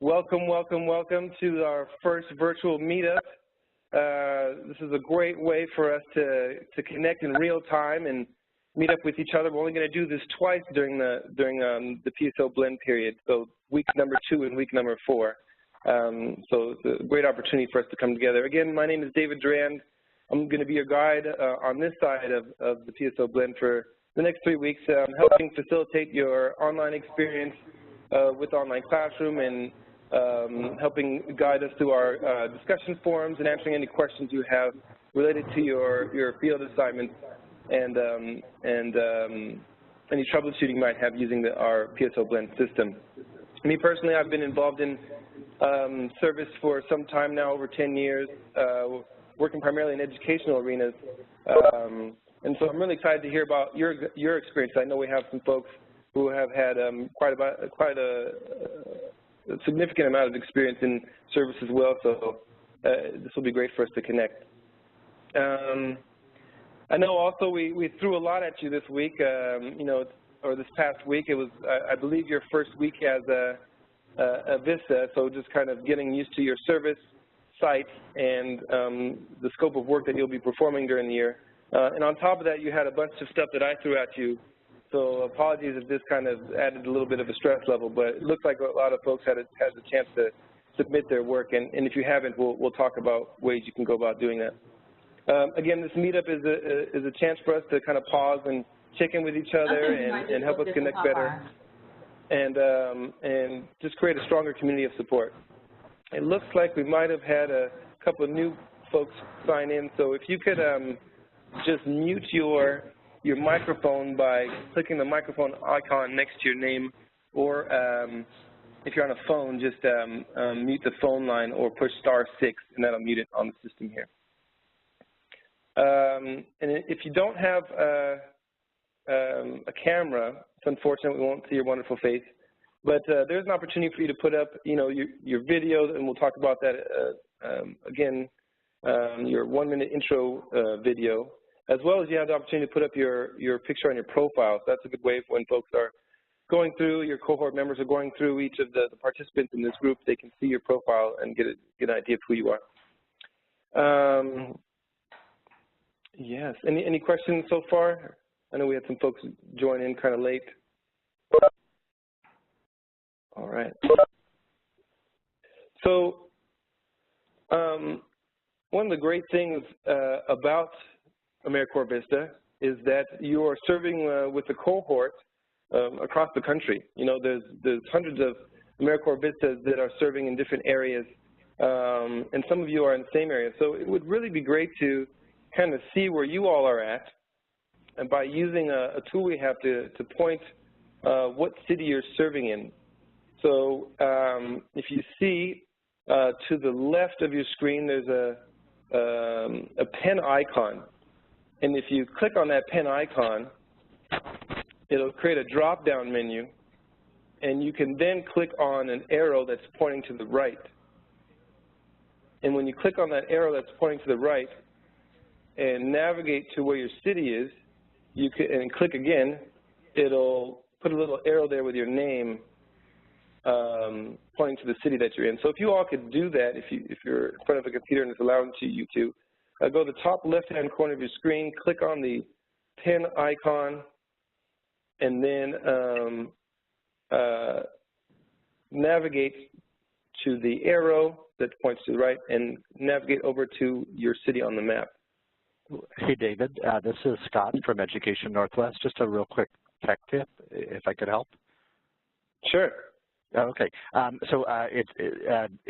Welcome, welcome, welcome to our first virtual meetup. This is a great way for us to connect in real time and meet up with each other. We're only going to do this twice during the PSO blend period, so week number 2 and week number 4. So it's a great opportunity for us to come together. Again, my name is David Duran. I'm going to be your guide on this side of the PSO blend for the next 3 weeks, helping facilitate your online experience with Online Classroom and helping guide us through our discussion forums and answering any questions you have related to your field assignments and any troubleshooting you might have using our PSO blend system. Me personally, I've been involved in service for some time now, over 10 years, working primarily in educational arenas. And so I'm really excited to hear about your experience. I know we have some folks who have had quite a significant amount of experience in service as well, so this will be great for us to connect. I know also we threw a lot at you this week, or this past week. It was, I believe, your first week as a VISTA, so just kind of getting used to your service site and the scope of work that you'll be performing during the year. And on top of that, you had a bunch of stuff that I threw at you. So apologies if this kind of added a little bit of a stress level, but it looks like a lot of folks had a chance to submit their work, and if you haven't, we'll talk about ways you can go about doing that. Again, this meetup is a chance for us to kind of pause and check in with each other and help us connect better, and just create a stronger community of support. It looks like we might have had a couple of new folks sign in, so if you could just mute your microphone by clicking the microphone icon next to your name, or if you're on a phone, just mute the phone line or push *6, and that'll mute it on the system here. And if you don't have a camera, it's unfortunate we won't see your wonderful face, but there's an opportunity for you to put up, your videos, and we'll talk about that again, your 1-minute intro video, as well as you have the opportunity to put up your picture on your profile. So that's a good way for when folks are going through, your cohort members are going through each of the participants in this group, they can see your profile and get an idea of who you are. Yes, any questions so far? I know we had some folks join in kind of late. All right. So one of the great things about AmeriCorps VISTA is that you are serving with a cohort across the country. There's hundreds of AmeriCorps VISTAs that are serving in different areas, and some of you are in the same area. So it would really be great to kind of see where you all are at, and by using a tool we have to point what city you're serving in. So if you see to the left of your screen, there's a pen icon. And if you click on that pen icon, it'll create a drop-down menu, and you can then click on an arrow that's pointing to the right. And when you click on that arrow that's pointing to the right and navigate to where your city is, and click again, it'll put a little arrow there with your name pointing to the city that you're in. So if you all could do that, if you're in front of a computer and it's allowing you to, go to the top left-hand corner of your screen, click on the pen icon, and then navigate to the arrow that points to the right and navigate over to your city on the map. Hey, David. This is Scott from Education Northwest. Just a real quick tech tip, if I could help. Sure. Okay.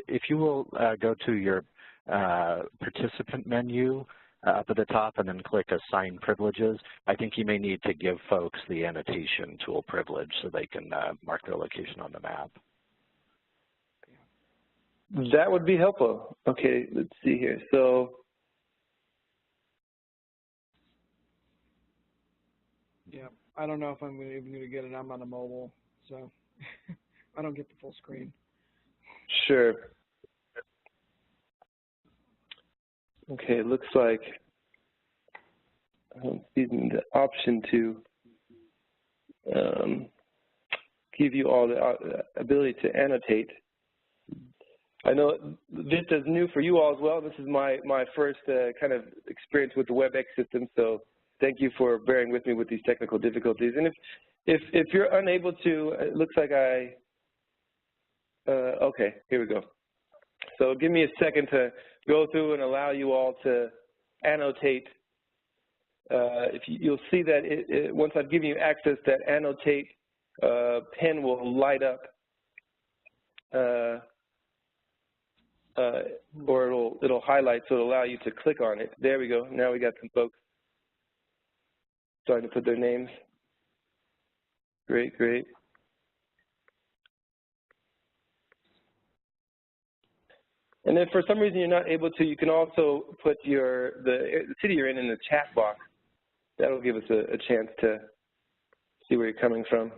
If you will go to your participant menu up at the top and then click Assign Privileges, I think you may need to give folks the annotation tool privilege so they can mark their location on the map. That would be helpful. Okay, let's see here. So, yeah, I don't know if I'm even going to get it. I'm on a mobile, so I don't get the full screen. Sure. Okay, it looks like I don't see the option to give you all the ability to annotate I know VISTA is new for you all as well. This is my first kind of experience with the WebEx system, so thank you for bearing with me with these technical difficulties. And if you're unable to, it looks like okay, here we go. So give me a second to go through and allow you all to annotate. You'll see that once I've given you access, that annotate pen will light up, or it'll highlight, so it'll allow you to click on it. There we go. Now we got some folks starting to put their names. Great, great. And then for some reason you're not able to, you can also put the city you're in the chat box. That'll give us a chance to see where you're coming from.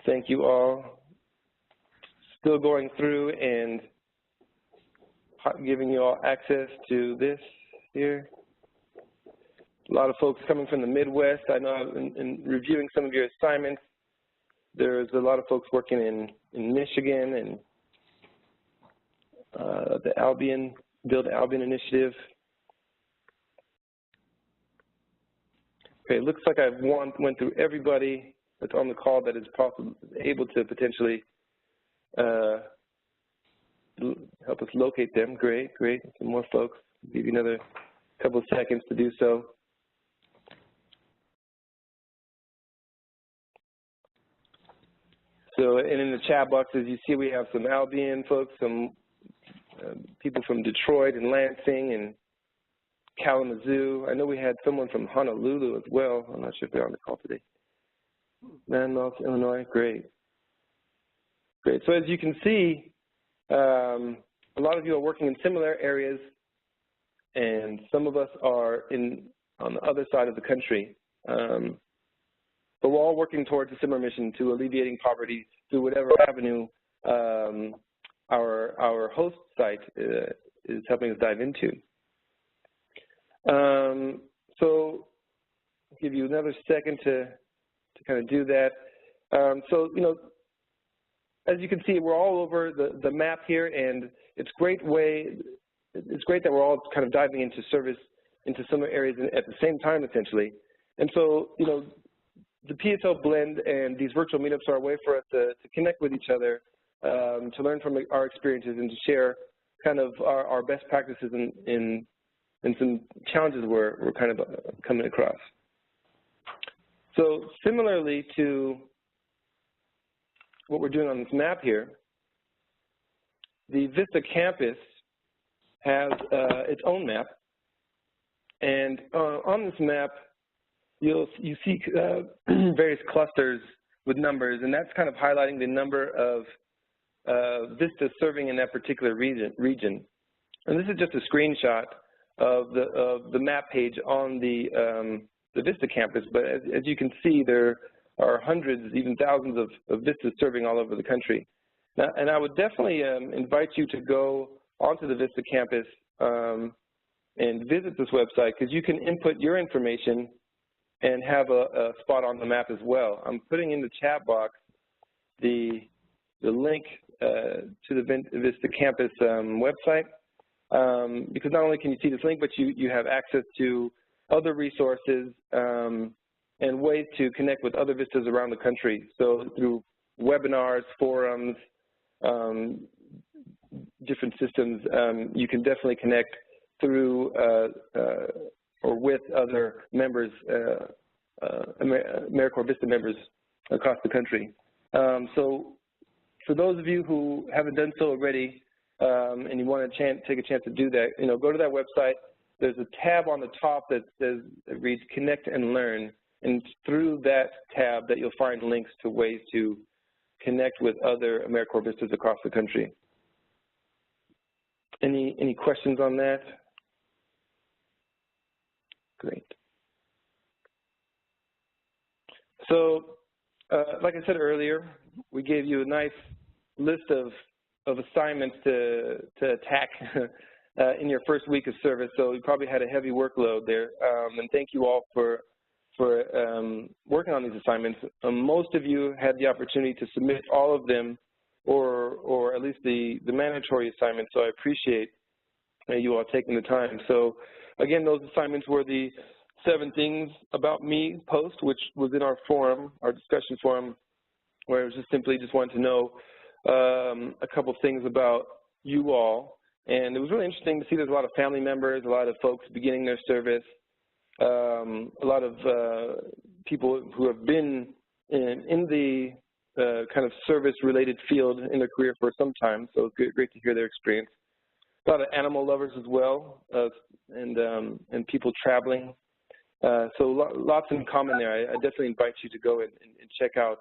Thank you all. Still going through and giving you all access to this here. A lot of folks coming from the Midwest. I know in reviewing some of your assignments, there's a lot of folks working in Michigan and the Build Albion initiative. Okay, it looks like I've went through everybody that's on the call that is able to potentially help us locate them. Great, great. Some more folks. I'll give you another couple of seconds to do so. So, and in the chat boxes, you see we have some Albion folks, some people from Detroit and Lansing and Kalamazoo. I know we had someone from Honolulu as well. I'm not sure if they're on the call today. North Illinois, great. Great. So as you can see, a lot of you are working in similar areas, and some of us are on the other side of the country. But we're all working towards a similar mission to alleviating poverty through whatever avenue our host site is helping us dive into. So I'll give you another second to kind of do that. So, you know, as you can see, we're all over the map here, and it's great that we're all kind of diving into service into similar areas at the same time, essentially. And so, you know, the PSL blend and these virtual meetups are a way for us to connect with each other, to learn from our experiences and to share kind of our best practices and some challenges we're kind of coming across. So similarly to what we're doing on this map here, the VISTA campus has its own map, and on this map, you see various clusters with numbers, and that's kind of highlighting the number of VISTA serving in that particular region. And this is just a screenshot of the map page on the VISTA campus, but as you can see, there are hundreds, even thousands of VISTAs serving all over the country. Now, and I would definitely invite you to go onto the VISTA campus and visit this website, because you can input your information and have a spot on the map as well. I'm putting in the chat box the link to the VISTA campus website, because not only can you see this link, but you have access to other resources and ways to connect with other VISTAs around the country. So through webinars, forums, different systems, you can definitely connect through or with other members, AmeriCorps VISTA members across the country. So for those of you who haven't done so already, and you want to take a chance to do that, you know, go to that website. There's a tab on the top that says, it reads Connect and Learn, and through that tab that you'll find links to ways to connect with other AmeriCorps VISTAs across the country. Any questions on that? Great. So, like I said earlier, we gave you a nice list of assignments to attack in your first week of service, so you probably had a heavy workload there. And thank you all for for working on these assignments. Most of you had the opportunity to submit all of them, or at least the mandatory assignments, so I appreciate you all taking the time. So again, those assignments were the 7 things about me post, which was in our forum, our discussion forum, where it was just simply wanted to know a couple things about you all. And it was really interesting to see there's a lot of family members, a lot of folks beginning their service, a lot of people who have been in the kind of service-related field in their career for some time, so it's great to hear their experience. A lot of animal lovers as well, and people traveling. So lots in common there. I definitely invite you to go and check out,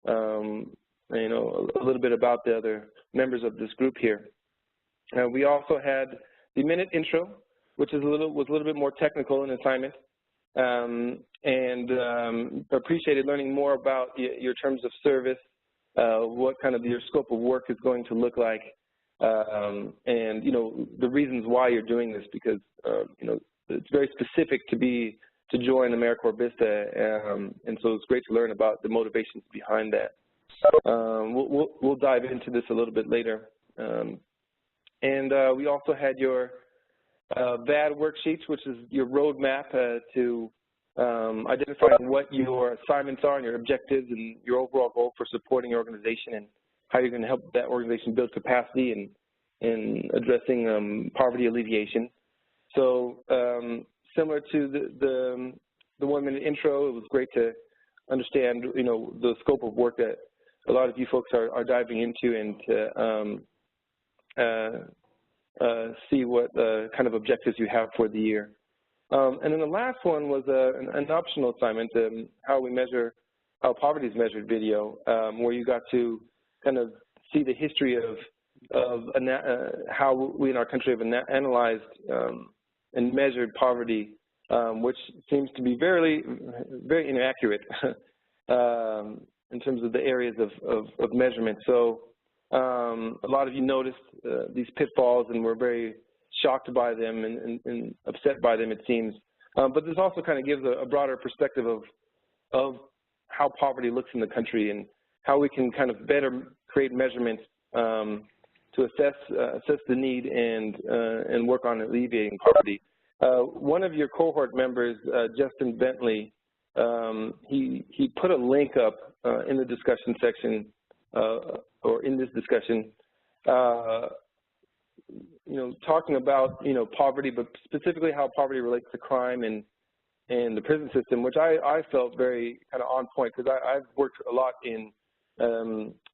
you know, a little bit about the other members of this group here. We also had the minute intro, which is was a little bit more technical in assignment, and appreciated learning more about your terms of service, what kind of your scope of work is going to look like, and you know, the reasons why you're doing this, because you know, it's very specific to join AmeriCorps VISTA, and so it's great to learn about the motivations behind that. We'll dive into this a little bit later. And we also had your VAD worksheets, which is your roadmap to identifying what your assignments are and your objectives and your overall goal for supporting your organization, and how you're going to help that organization build capacity in addressing poverty alleviation. So similar to the 1-minute intro, it was great to understand, you know, the scope of work that a lot of you folks are diving into, and to see what kind of objectives you have for the year. And then the last one was an optional assignment, how poverty is measured video, where you got to kind of see the history of how we in our country have analyzed and measured poverty, which seems to be very, very inaccurate in terms of the areas of measurement. So a lot of you noticed these pitfalls and were very shocked by them and upset by them, it seems. But this also kind of gives a broader perspective of how poverty looks in the country, and how we can kind of better create measurements to assess the need and work on alleviating poverty. One of your cohort members, Justin Bentley, he put a link up in the discussion section, or in this discussion, you know, talking about, you know, poverty, but specifically how poverty relates to crime and the prison system, which I felt very kind of on point, because I've worked a lot in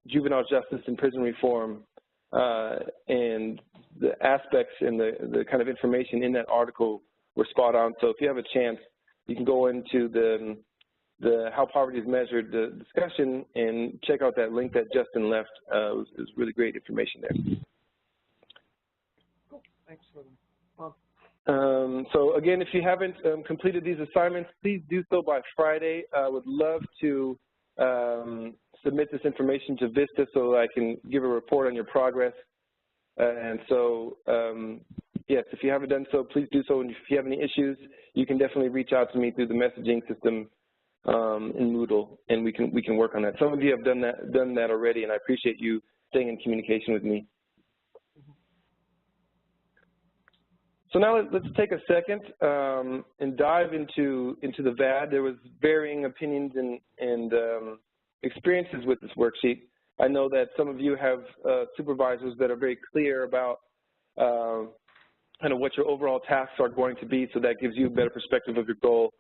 juvenile justice and prison reform, and the aspects and the kind of information in that article were spot on. So if you have a chance, you can go into the how poverty is measured, the discussion, and check out that link that Justin left. It was really great information there. Cool. Thanks for them. So again, if you haven't completed these assignments, please do so by Friday. I would love to submit this information to VISTA so I can give a report on your progress. And so, yes, if you haven't done so, please do so. And if you have any issues, you can definitely reach out to me through the messaging system in Moodle, and we can work on that. Some of you have done that already, and I appreciate you staying in communication with me. So now let's take a second and dive into the VAD. There was varying opinions and experiences with this worksheet. I know that some of you have supervisors that are very clear about kind of what your overall tasks are going to be, so that gives you a better perspective of your goal.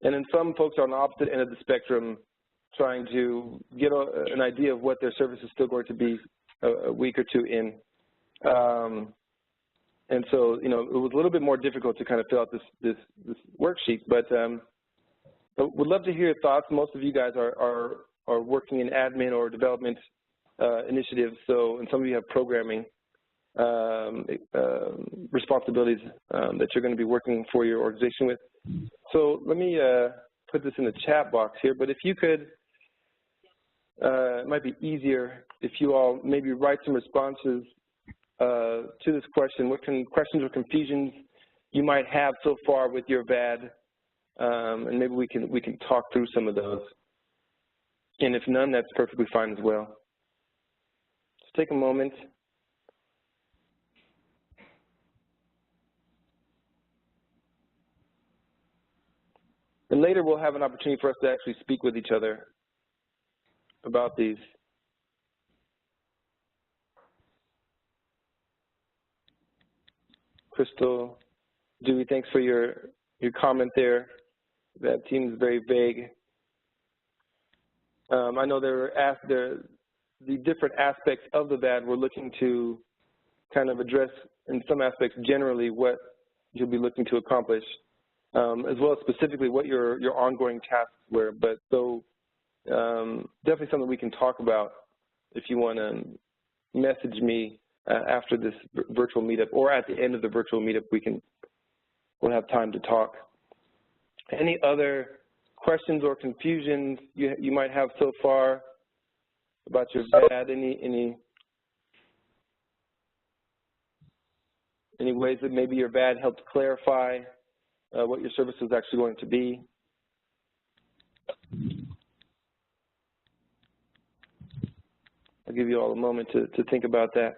And then some folks are on the opposite end of the spectrum, trying to get an idea of what their service is still going to be a week or two in. And so, you know, it was a little bit more difficult to kind of fill out this worksheet, but would love to hear your thoughts. Most of you guys are working in admin or development initiatives, so, and some of you have programming responsibilities that you're going to be working for your organization with. So let me put this in the chat box here, but if you could, it might be easier if you all maybe write some responses to this question. What questions or confusions you might have so far with your VAD, and maybe we can talk through some of those. And if none, that's perfectly fine as well. Just take a moment. And later we'll have an opportunity for us to actually speak with each other about these. Crystal, Dewey, thanks for your comment there. That seems very vague. I know the different aspects of the VAD we're looking to kind of address in some aspects generally what you'll be looking to accomplish, as well as specifically what your ongoing tasks were. But so definitely something we can talk about if you want to message me after this virtual meetup, or at the end of the virtual meetup, we'll have time to talk. Any other questions or confusions you might have so far about your VAD? Any ways that maybe your VAD helped clarify what your service is actually going to be? I'll give you all a moment to think about that.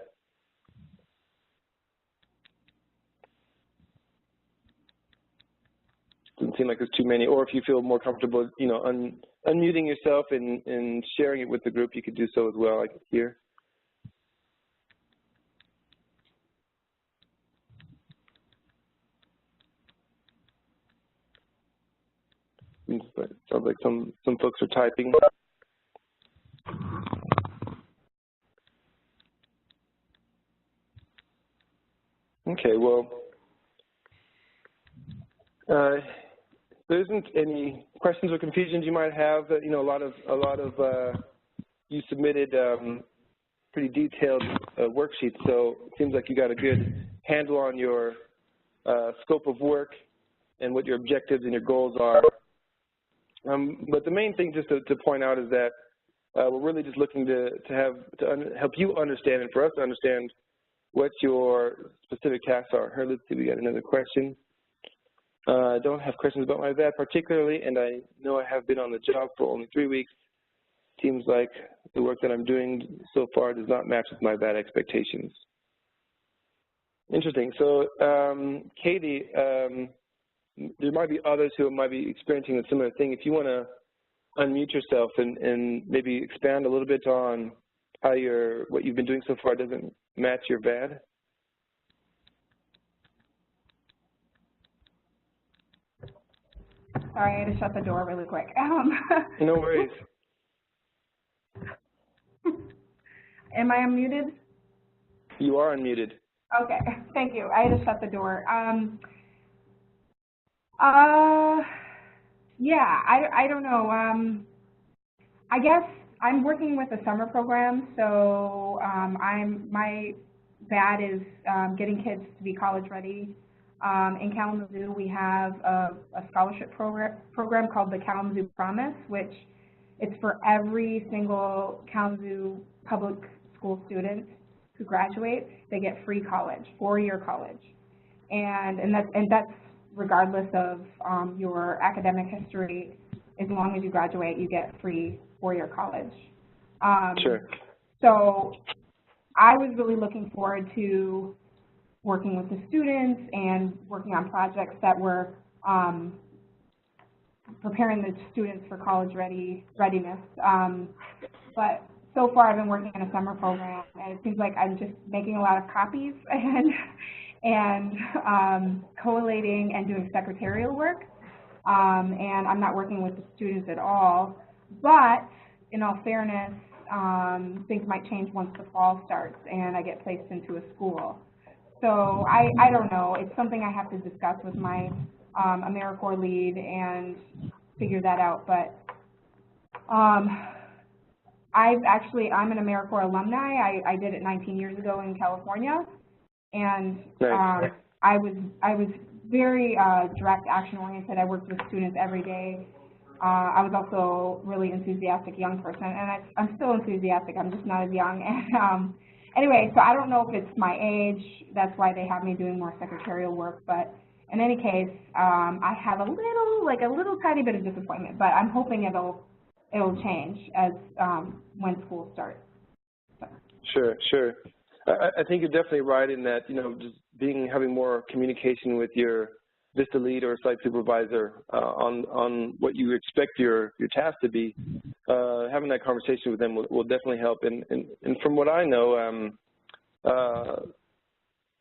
Doesn't seem like there's too many, or if you feel more comfortable, unmuting yourself and sharing it with the group, you could do so as well, like here. Sounds like some folks are typing. Okay, well, there isn't any questions or confusions you might have. A lot of you submitted pretty detailed worksheets, so it seems like you got a good handle on your scope of work and what your objectives and your goals are. But the main thing just to point out is that we're really just looking to help you understand and for us to understand what your specific tasks are. Here, let's see, we got another question. I don't have questions about my VAD particularly, and I know I have been on the job for only 3 weeks. Seems like the work that I'm doing so far does not match with my VAD expectations. Interesting. So, Katie, there might be others who might be experiencing a similar thing. If you want to unmute yourself and maybe expand a little bit on how what you've been doing so far doesn't match your VAD. Sorry, I had to shut the door really quick. No worries. Am I unmuted? You are unmuted. Okay, thank you. I had to shut the door. Yeah, I don't know. I guess I'm working with a summer program, so my VAD is getting kids to be college ready. In Kalamazoo, we have a scholarship program called the Kalamazoo Promise, which it's for every single Kalamazoo public school student who graduates. They get free college, 4-year college, and that's regardless of your academic history. As long as you graduate, you get free 4-year college. Sure. So I was really looking forward to working with the students and working on projects that were preparing the students for college readiness. But so far I've been working in a summer program, and it seems like I'm just making a lot of copies and collating and doing secretarial work, and I'm not working with the students at all. But in all fairness, things might change once the fall starts and I get placed into a school. So I don't know. It's something I have to discuss with my AmeriCorps lead and figure that out. But I'm an AmeriCorps alumni. I did it 19 years ago in California, and Nice. I was very direct, action oriented. I worked with students every day. I was also a really enthusiastic young person, and I'm still enthusiastic. I'm just not as young. And anyway, so I don't know if it's my age. That's why they have me doing more secretarial work. But in any case, I have a little tiny bit of disappointment, but I'm hoping it'll change as when school starts. So. Sure. I think you're definitely right in that, just having more communication with your VISTA lead or site supervisor on what you expect your task to be. Having that conversation with them will definitely help. And from what I know,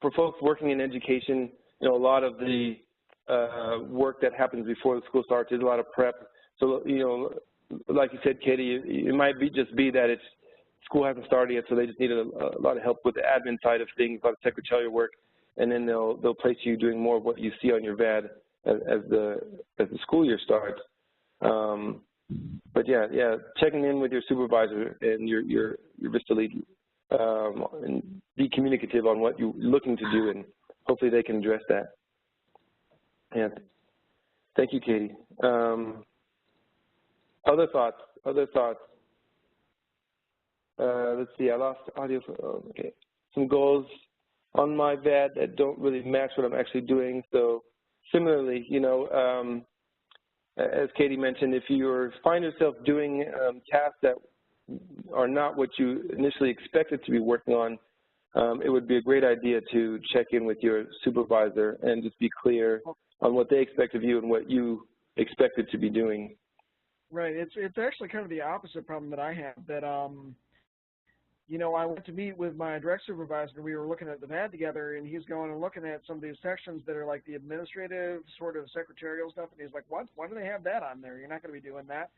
for folks working in education, a lot of the work that happens before the school starts is a lot of prep. So, like you said, Katie, it might just be that school hasn't started yet, so they just need a lot of help with the admin side of things, a lot of secretarial work, and then they'll place you doing more of what you see on your VAD as the school year starts. But yeah, checking in with your supervisor and your VISTA lead, and be communicative on what you're looking to do, and hopefully they can address that. Yeah. Thank you, Katie. Other thoughts? Let's see, I lost audio. Okay. Some goals on my VAD that don't really match what I'm actually doing. So similarly, as Katie mentioned, if you find yourself doing tasks that are not what you initially expected to be working on, it would be a great idea to check in with your supervisor and just be clear on what they expect of you and what you expected to be doing. Right. It's actually kind of the opposite problem that I have. That I went to meet with my direct supervisor, and we were looking at the VAD together, and he's going and looking at some of these sections that are like the administrative sort of secretarial stuff, and he's like, "What? Why do they have that on there? You're not going to be doing that."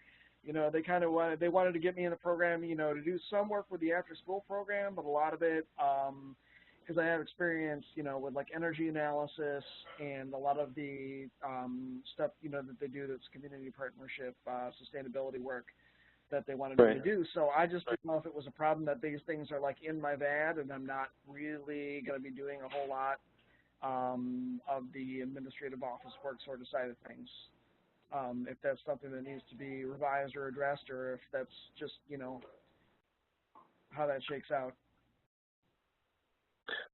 They kind of wanted to get me in the program, to do some work with the after-school program, but a lot of it, because I have experience, with like energy analysis and a lot of the stuff, that they do that's community partnership, sustainability work that they wanted me to do. So I just didn't know if it was a problem that these things are like in my VAD and I'm not really going to be doing a whole lot of the administrative office work sort of side of things. If that's something that needs to be revised or addressed, or if that's just, how that shakes out.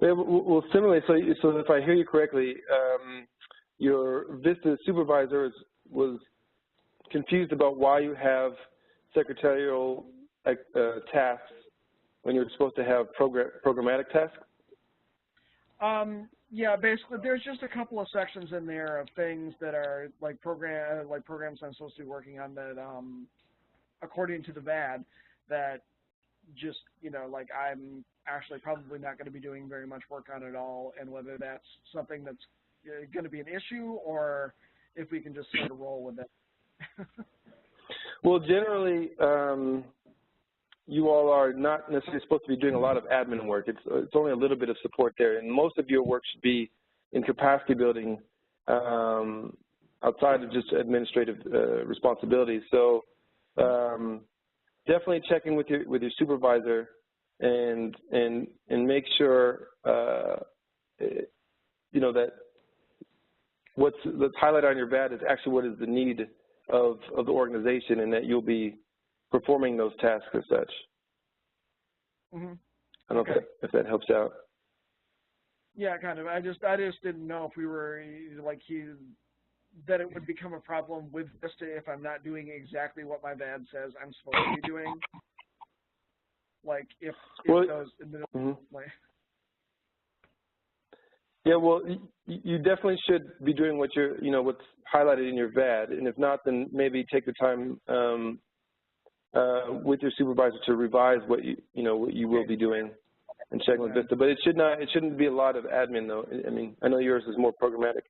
Well, similarly, so if I hear you correctly, your VISTA supervisor was confused about why you have secretarial tasks when you're supposed to have programmatic tasks? Yeah, basically, there's just a couple of sections in there of things that are like programs I'm supposed to be working on that, according to the VAD, that just, like I'm actually probably not going to be doing very much work on at all, and whether that's something that's going to be an issue or if we can just sort of roll with it. Well, generally, you all are not necessarily supposed to be doing a lot of admin work. It's only a little bit of support there, and most of your work should be in capacity building outside of just administrative responsibilities. So definitely check in with your supervisor and make sure that what's highlighted on your VAD is actually what is the need of the organization, and that you'll be performing those tasks as such. Mm-hmm. I don't know if that helps out. Yeah, kind of. I just didn't know if we were that it would become a problem with VISTA if I'm not doing exactly what my VAD says I'm supposed to be doing. Like if those. Mm-hmm. Yeah, well, you definitely should be doing what what's highlighted in your VAD, and if not, then maybe take the time with your supervisor to revise what you will be doing and check with VISTA. But it shouldn't be a lot of admin though. I mean, I know yours is more programmatic.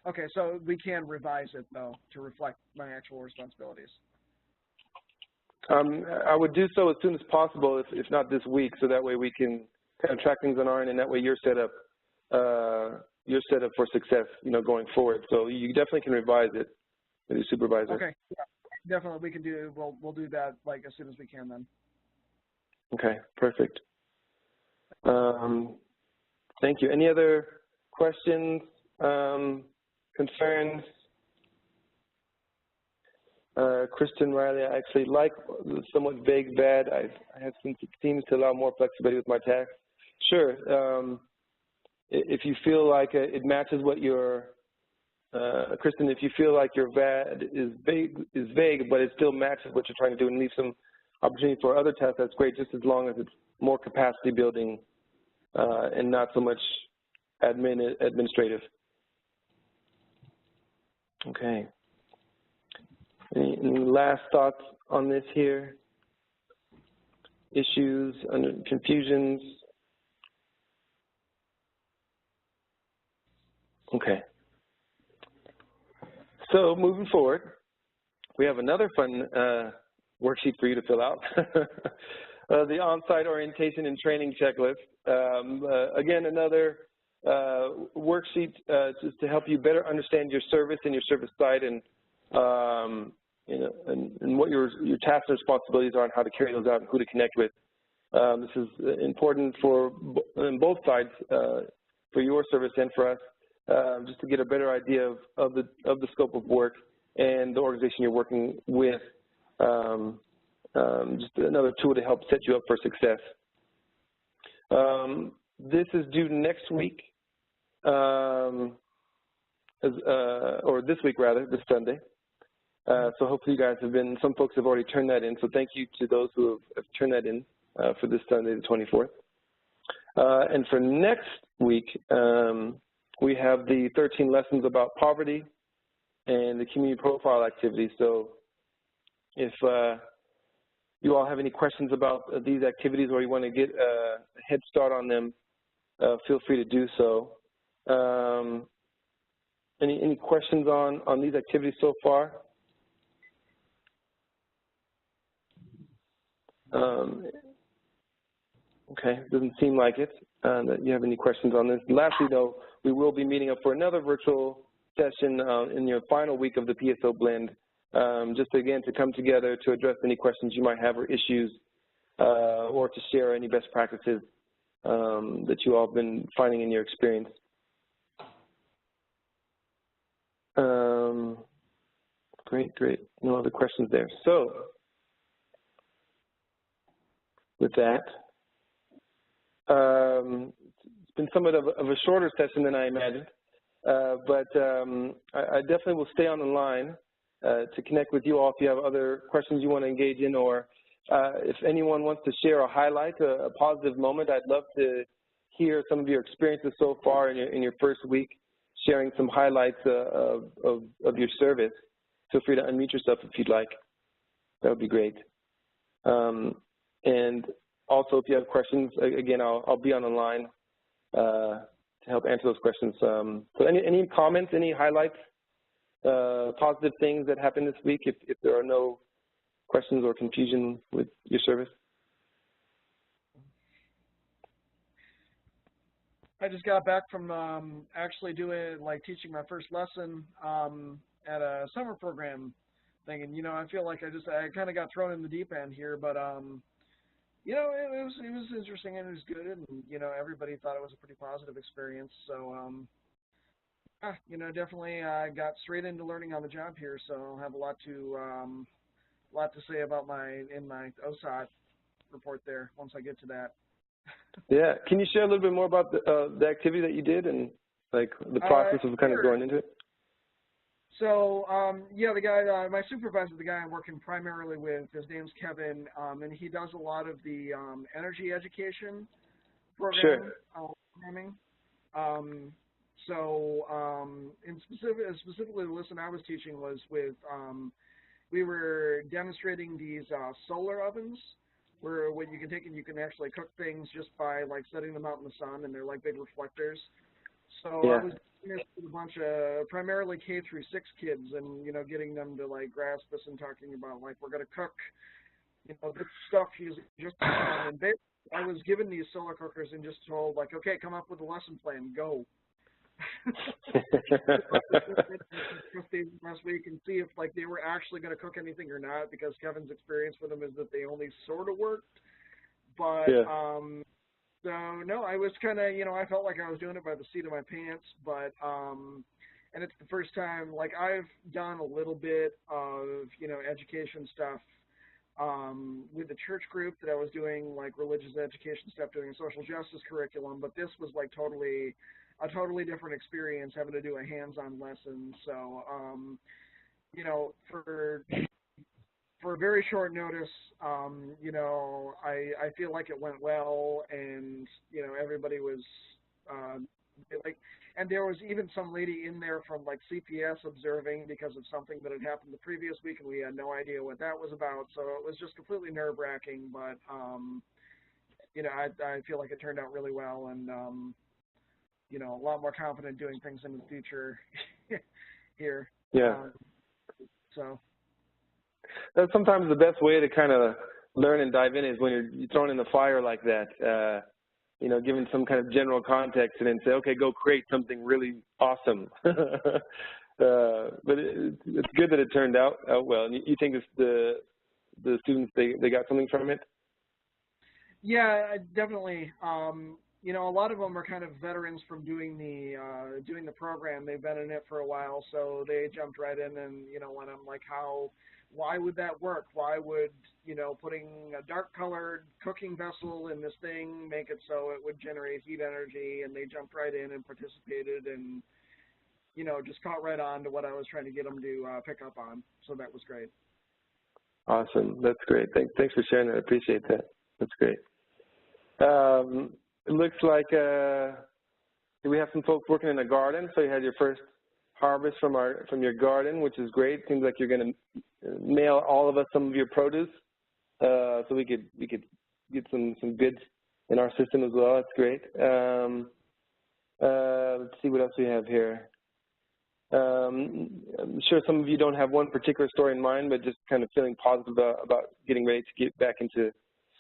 Okay, so we can revise it though to reflect my actual responsibilities. I would do so as soon as possible, if not this week, so that way we can kind of track things on our end, and that way you're set up for success, going forward. So you definitely can revise it with your supervisor. Okay, yeah, definitely we can do. We'll do that as soon as we can then. Okay, perfect. Thank you. Any other questions, concerns? Kristen Riley, I actually like the somewhat vague VAD. I have since it seems to allow more flexibility with my tasks. Sure. if you feel like it matches what your Kristen, if you feel like your VAD is vague, but it still matches what you're trying to do and leave some opportunity for other tests, that's great, just as long as it's more capacity building and not so much administrative. Okay. Any last thoughts on this here? Issues, confusions? Okay. So moving forward, we have another fun worksheet for you to fill out. The on-site orientation and training checklist. Again, another worksheet just to help you better understand your service and your service site, and and what your tasks and responsibilities are, and how to carry those out, and who to connect with. This is important for on both sides, for your service and for us, just to get a better idea of the scope of work and the organization you're working with. Just another tool to help set you up for success. This is due next week, or this week rather, this Sunday. So hopefully you guys some folks have already turned that in, so thank you to those who have turned that in for this Sunday, the 24th. And for next week, we have the 13 lessons about poverty and the community profile activities. So if you all have any questions about these activities, or you want to get a head start on them, feel free to do so. Any questions on these activities so far? Okay, doesn't seem like it, that you have any questions on this. Lastly, though, we will be meeting up for another virtual session in your final week of the PSO blend, just again to come together to address any questions you might have or issues, or to share any best practices that you all have been finding in your experience. Great. No other questions there. So, with that, it's been somewhat of a shorter session than I imagined, but I definitely will stay on the line to connect with you all if you have other questions you want to engage in, or if anyone wants to share or highlight a positive moment. I'd love to hear some of your experiences so far in your first week, sharing some highlights of your service. Feel free to unmute yourself if you'd like. That would be great. And also, if you have questions, again, I'll be on the line to help answer those questions. So any comments, any highlights, positive things that happened this week, if there are no questions or confusion with your service? I just got back from actually teaching my first lesson at a summer program thing, and I feel like I kind of got thrown in the deep end here, but it was interesting and it was good, and everybody thought it was a pretty positive experience. So definitely got straight into learning on the job here, so I'll have a lot to say about my OSOT report there once I get to that. Yeah, can you share a little bit more about the activity that you did and like the process of kind of going into it? So the guy, my supervisor, the guy I'm working primarily with, his name's Kevin, and he does a lot of the energy education program, programming. Specifically the lesson I was teaching was with, we were demonstrating these solar ovens, where what you can take and you can actually cook things just by setting them out in the sun, and they're like big reflectors. So I was doing this with a bunch of primarily K through 6 kids, and getting them to grasp this and talking about we're going to cook this stuff using just the sun. And basically I was given these solar cookers and just told okay, come up with a lesson plan, go. Last week and see if they were actually going to cook anything or not, because Kevin's experience with them is that they only sort of worked. But so no, I was kind of I felt like I was doing it by the seat of my pants, but and it's the first time I've done a little bit of education stuff with the church group that I was doing religious education stuff, doing a social justice curriculum, but this was totally a totally different experience having to do a hands-on lesson. So, you know, for very short notice, you know, I feel like it went well, and, you know, everybody was like, and there was even some lady in there from like CPS observing because of something that had happened the previous week, and we had no idea what that was about. So it was just completely nerve-wracking, but, you know, I feel like it turned out really well, and, you know, a lot more confident doing things in the future here. Yeah. So. That's sometimes the best way to kind of learn and dive in is when you're thrown in the fire like that, you know, given some kind of general context and then say, okay, go create something really awesome. But it's good that it turned out well. And you think the students, they got something from it? Yeah, definitely. You know, a lot of them are kind of veterans from doing the program. They've been in it for a while, so they jumped right in. And, you know, when I'm like, why would that work? Why would, you know, putting a dark-colored cooking vessel in this thing make it so it would generate heat energy? And they jumped right in and participated, and, you know, just caught right on to what I was trying to get them to pick up on. So that was great. Awesome. That's great. Thanks for sharing that. I appreciate that. That's great. It looks like we have some folks working in a garden. So you had your first harvest from your garden, which is great. Seems like you're going to mail all of us some of your produce, so we could get some goods in our system as well. That's great. Let's see what else we have here. I'm sure some of you don't have one particular story in mind, but just kind of feeling positive about getting ready to get back into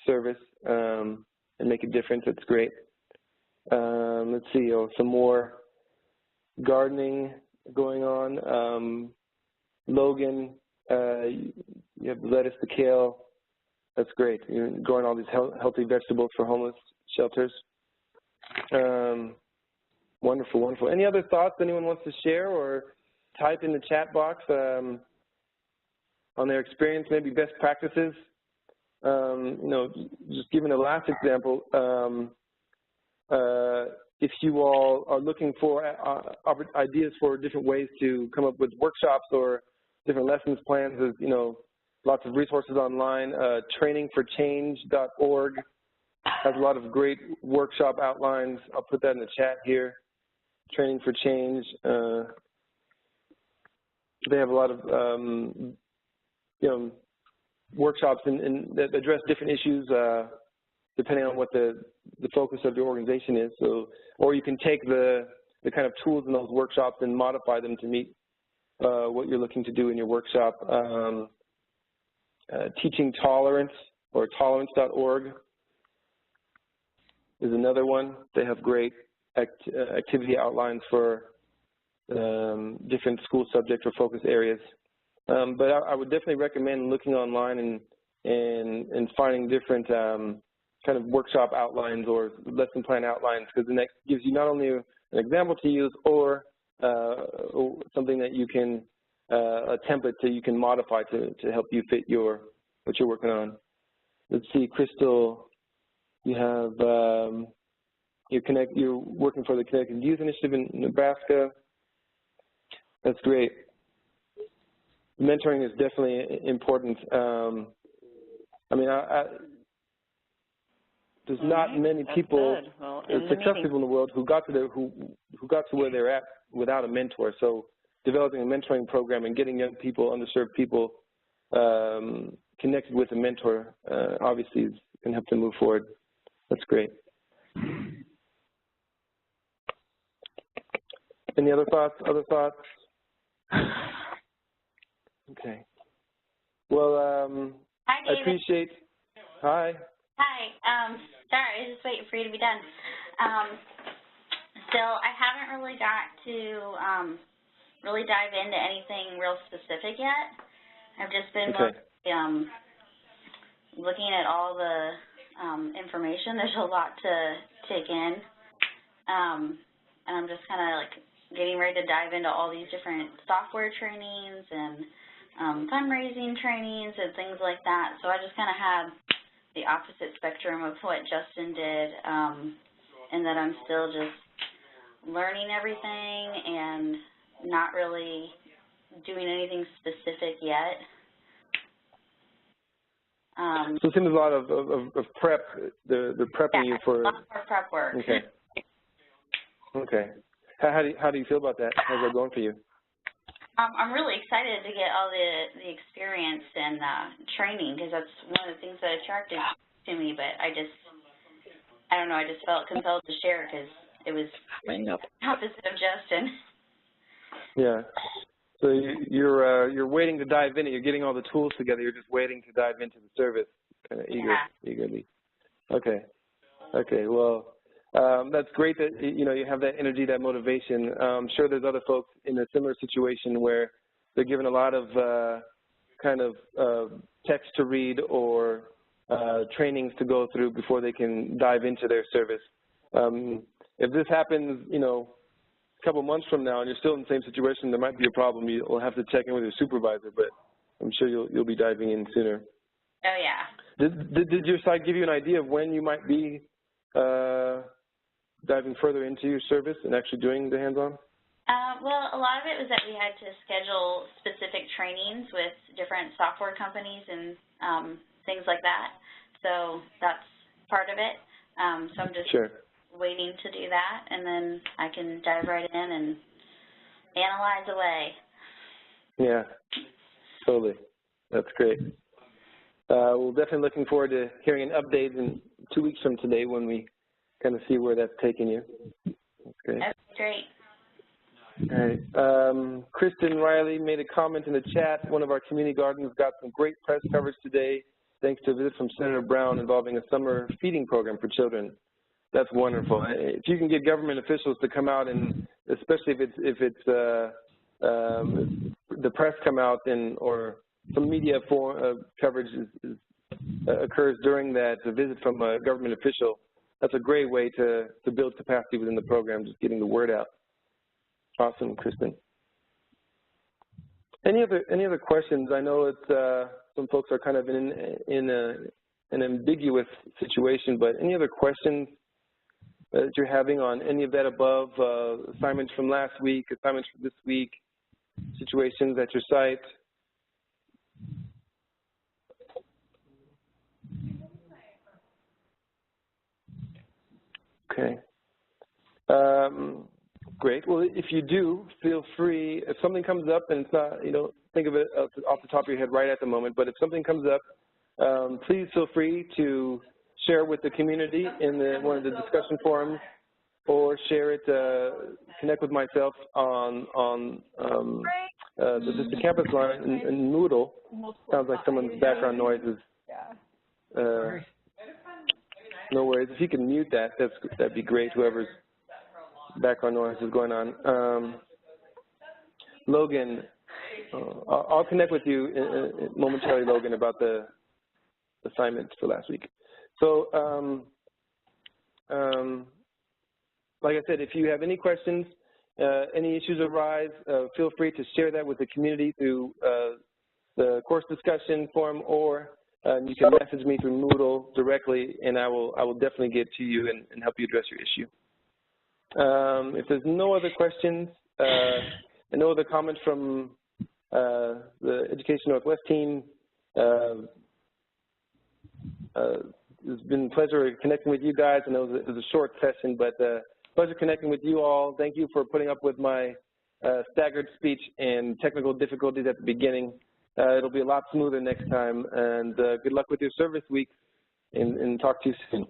service and make a difference. That's great. Let's see, some more gardening going on. Logan, you have lettuce, the kale. That's great. You're growing all these healthy vegetables for homeless shelters. Wonderful, wonderful. Any other thoughts anyone wants to share or type in the chat box on their experience, maybe best practices? You know, just giving the last example, if you all are looking for ideas for different ways to come up with workshops or different lessons plans, there's, you know, lots of resources online. Trainingforchange.org has a lot of great workshop outlines. I'll put that in the chat here. Training for Change. They have a lot of, you know, workshops that address different issues depending on what the focus of your organization is. So, or you can take the kind of tools in those workshops and modify them to meet what you're looking to do in your workshop. Teaching Tolerance, or tolerance.org, is another one. They have great activity outlines for different school subjects or focus areas. But I would definitely recommend looking online and finding different kind of workshop outlines or lesson plan outlines, because then that gives you not only an example to use or something that you can, a template that you can modify to help you fit what you're working on. Let's see, Crystal, you have, you're working for the Connected Youth Initiative in Nebraska. That's great. Mentoring is definitely important. I mean, there's not many people, successful people in the world who got to where they're at without a mentor. So developing a mentoring program and getting young people, underserved people, connected with a mentor, obviously can help them move forward. That's great. Any other thoughts? Okay. Well, hi, David. I appreciate. Hi. Hi. Sorry, I was just waiting for you to be done. So I haven't really got to really dive into anything real specific yet. I've just been looking at all the information. There's a lot to take in, and I'm just kind of like getting ready to dive into all these different software trainings and fundraising trainings and things like that. So I just kind of have the opposite spectrum of what Justin did, and that I'm still just learning everything and not really doing anything specific yet. So it seems a lot of prep. They're prepping you for. A lot more prep work. Okay. Okay. How do you feel about that? How's that going for you? I'm really excited to get all the experience and training, because that's one of the things that attracted to me. But I don't know. I just felt compelled to share because it was opposite of Justin. Yeah. So you're waiting to dive in. You're getting all the tools together. You're just waiting to dive into the service, kind of eagerly. Okay. Okay. Well, that's great that you have that energy, that motivation. I'm sure there's other folks in a similar situation where they're given a lot of text to read or trainings to go through before they can dive into their service. If this happens, a couple months from now and you're still in the same situation, there might be a problem. You'll have to check in with your supervisor, but I'm sure you'll be diving in sooner. Oh, yeah. Did your site give you an idea of when you might be diving further into your service and actually doing the hands-on? Well, a lot of it was that we had to schedule specific trainings with different software companies and things like that. So that's part of it. So I'm just waiting to do that, and then I can dive right in and analyze away. Yeah, totally. That's great. We're definitely looking forward to hearing an update in 2 weeks from today when we kind of see where that's taking you. That's great. That's great. All right. Kristen Riley made a comment in the chat. One of our community gardens got some great press coverage today, thanks to a visit from Senator Brown involving a summer feeding program for children. That's wonderful. If you can get government officials to come out, and especially if it's the press come out or some media coverage occurs during that visit from a government official, that's a great way to build capacity within the program, just getting the word out. Awesome, Kristen. Any other questions? I know it's some folks are kind of in an ambiguous situation, but any other questions that you're having on any of that above, assignments from last week, assignments from this week, situations at your site? Okay. Great. Well, if you do, feel free. If something comes up and it's not, think of it off the top of your head right at the moment, but if something comes up, please feel free to share with the community in one of the discussion forums, or share it, connect with myself on the VISTA campus line in Moodle. Sounds like someone's background noise is. No worries. If you can mute that, that'd be great. Whoever's background noise is going on. Logan, I'll connect with you momentarily, Logan, about the assignments for last week. So, like I said, if you have any questions, any issues arise, feel free to share that with the community through the course discussion forum, or you can message me through Moodle directly, and I will definitely get to you and help you address your issue. If there's no other questions and no other comments from the Education Northwest team, it's been a pleasure connecting with you guys. I know it was a short session, but pleasure connecting with you all. Thank you for putting up with my staggered speech and technical difficulties at the beginning. It'll be a lot smoother next time, and good luck with your service week, and talk to you soon.